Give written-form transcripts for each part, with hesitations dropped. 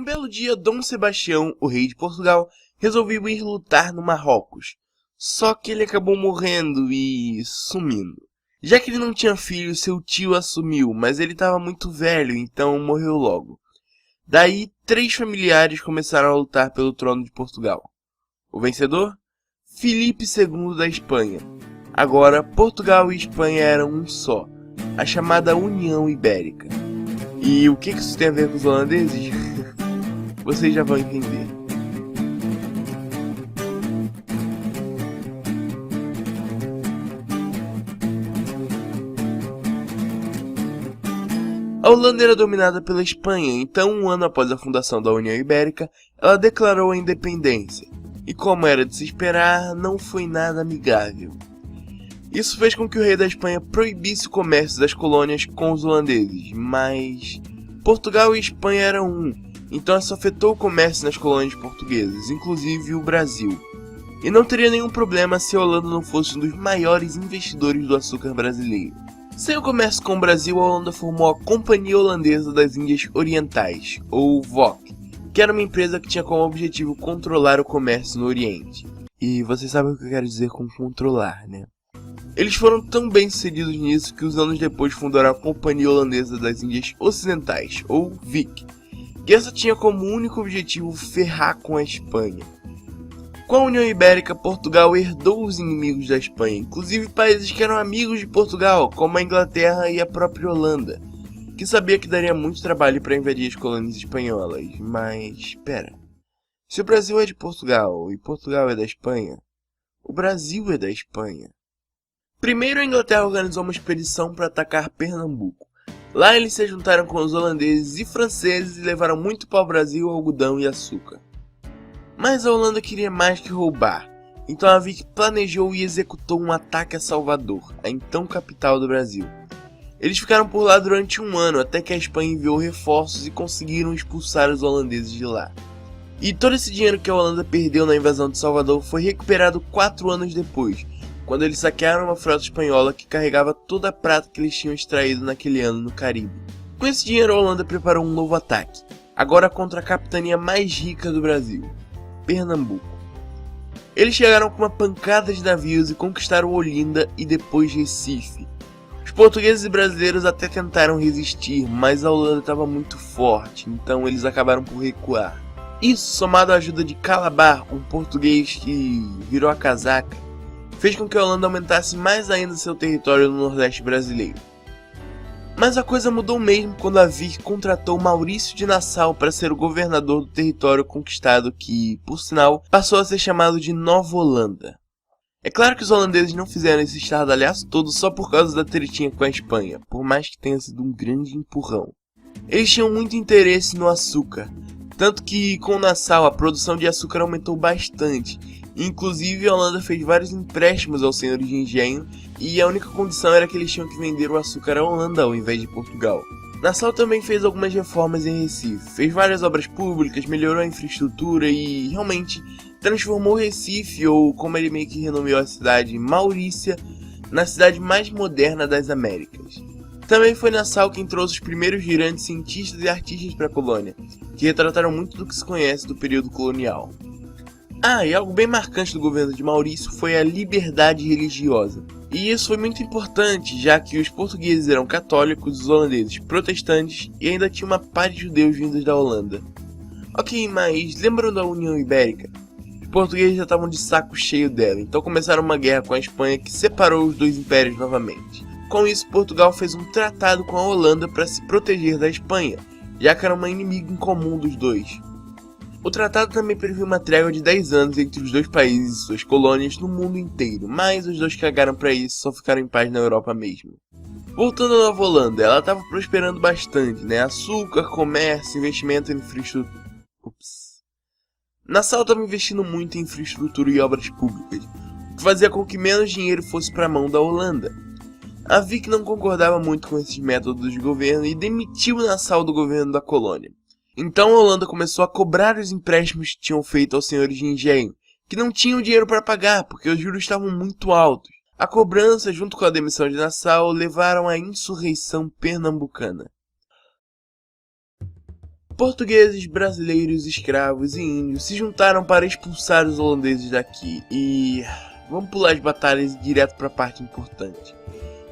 Um belo dia, Dom Sebastião, o rei de Portugal, resolveu ir lutar no Marrocos. Só que ele acabou morrendo e sumindo. Já que ele não tinha filho, seu tio assumiu, mas ele estava muito velho, então morreu logo. Daí, 3 familiares começaram a lutar pelo trono de Portugal. O vencedor? Filipe II da Espanha. Agora, Portugal e Espanha eram um só, a chamada União Ibérica. E o que isso tem a ver com os holandeses? Vocês já vão entender. A Holanda era dominada pela Espanha, então um ano após a fundação da União Ibérica, ela declarou a independência. E como era de se esperar, não foi nada amigável. Isso fez com que o rei da Espanha proibisse o comércio das colônias com os holandeses, mas Portugal e Espanha eram um, então isso afetou o comércio nas colônias portuguesas, inclusive o Brasil. E não teria nenhum problema se a Holanda não fosse um dos maiores investidores do açúcar brasileiro. Sem o comércio com o Brasil, a Holanda formou a Companhia Holandesa das Índias Orientais, ou VOC, que era uma empresa que tinha como objetivo controlar o comércio no Oriente. E vocês sabem o que eu quero dizer com controlar, né? Eles foram tão bem sucedidos nisso que os anos depois fundaram a Companhia Holandesa das Índias Ocidentais, ou VIC, que essa tinha como único objetivo ferrar com a Espanha. Com a União Ibérica, Portugal herdou os inimigos da Espanha, inclusive países que eram amigos de Portugal, como a Inglaterra e a própria Holanda, que sabia que daria muito trabalho para invadir as colônias espanholas. Mas, espera, se o Brasil é de Portugal e Portugal é da Espanha, o Brasil é da Espanha. Primeiro, a Inglaterra organizou uma expedição para atacar Pernambuco. Lá eles se juntaram com os holandeses e franceses e levaram muito para o Brasil algodão e açúcar. Mas a Holanda queria mais que roubar, então a Vic planejou e executou um ataque a Salvador, a então capital do Brasil. Eles ficaram por lá durante um ano, até que a Espanha enviou reforços e conseguiram expulsar os holandeses de lá. E todo esse dinheiro que a Holanda perdeu na invasão de Salvador foi recuperado 4 anos depois, quando eles saquearam uma frota espanhola que carregava toda a prata que eles tinham extraído naquele ano no Caribe. Com esse dinheiro, a Holanda preparou um novo ataque, agora contra a capitania mais rica do Brasil, Pernambuco. Eles chegaram com uma pancada de navios e conquistaram Olinda e depois Recife. Os portugueses e brasileiros até tentaram resistir, mas a Holanda estava muito forte, então eles acabaram por recuar. Isso, somado à ajuda de Calabar, um português que virou a casaca, fez com que a Holanda aumentasse mais ainda seu território no Nordeste brasileiro. Mas a coisa mudou mesmo quando a Vic contratou Maurício de Nassau para ser o governador do território conquistado que, por sinal, passou a ser chamado de Nova Holanda. É claro que os holandeses não fizeram esse estardalhaço todo só por causa da tretinha com a Espanha, por mais que tenha sido um grande empurrão. Eles tinham muito interesse no açúcar, tanto que com Nassau a produção de açúcar aumentou bastante. Inclusive, a Holanda fez vários empréstimos aos senhores de engenho e a única condição era que eles tinham que vender o açúcar à Holanda ao invés de Portugal. Nassau também fez algumas reformas em Recife, fez várias obras públicas, melhorou a infraestrutura e realmente transformou Recife, ou como ele meio que renomeou a cidade, Maurícia, na cidade mais moderna das Américas. Também foi Nassau quem trouxe os primeiros grandes cientistas e artistas para a colônia, que retrataram muito do que se conhece do período colonial. E algo bem marcante do governo de Maurício foi a liberdade religiosa. E isso foi muito importante, já que os portugueses eram católicos, os holandeses protestantes e ainda tinha uma pá de judeus vindos da Holanda. Ok, mas lembram da União Ibérica? Os portugueses já estavam de saco cheio dela, então começaram uma guerra com a Espanha que separou os dois impérios novamente. Com isso, Portugal fez um tratado com a Holanda para se proteger da Espanha, já que era uma inimiga em comum dos dois. O tratado também previa uma trégua de 10 anos entre os dois países e suas colônias no mundo inteiro, mas os dois cagaram pra isso e só ficaram em paz na Europa mesmo. Voltando à Nova Holanda, ela estava prosperando bastante, né? Açúcar, comércio, investimento em infraestrutura... Nassau estava investindo muito em infraestrutura e obras públicas, o que fazia com que menos dinheiro fosse para a mão da Holanda. A Vic não concordava muito com esses métodos de governo e demitiu Nassau do governo da colônia. Então a Holanda começou a cobrar os empréstimos que tinham feito aos senhores de engenho, que não tinham dinheiro para pagar porque os juros estavam muito altos. A cobrança, junto com a demissão de Nassau, levaram à insurreição pernambucana. Portugueses, brasileiros, escravos e índios se juntaram para expulsar os holandeses daqui e... vamos pular as batalhas direto para a parte importante.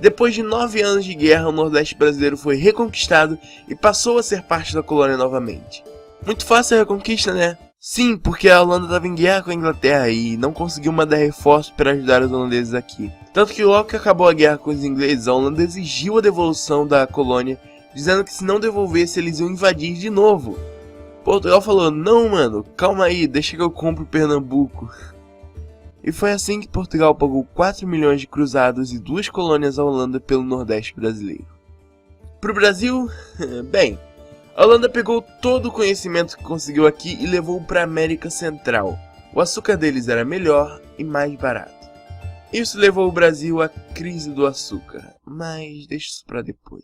Depois de 9 anos de guerra, o Nordeste brasileiro foi reconquistado e passou a ser parte da colônia novamente. Muito fácil a reconquista, né? Sim, porque a Holanda estava em guerra com a Inglaterra e não conseguiu mandar reforços para ajudar os holandeses aqui. Tanto que logo que acabou a guerra com os ingleses, a Holanda exigiu a devolução da colônia, dizendo que se não devolvesse eles iam invadir de novo. Portugal falou, não mano, calma aí, deixa que eu compro Pernambuco. E foi assim que Portugal pagou 4 milhões de cruzados e 2 colônias à Holanda pelo Nordeste brasileiro. Pro Brasil, bem, a Holanda pegou todo o conhecimento que conseguiu aqui e levou para a América Central. O açúcar deles era melhor e mais barato. Isso levou o Brasil à crise do açúcar, mas deixa isso para depois.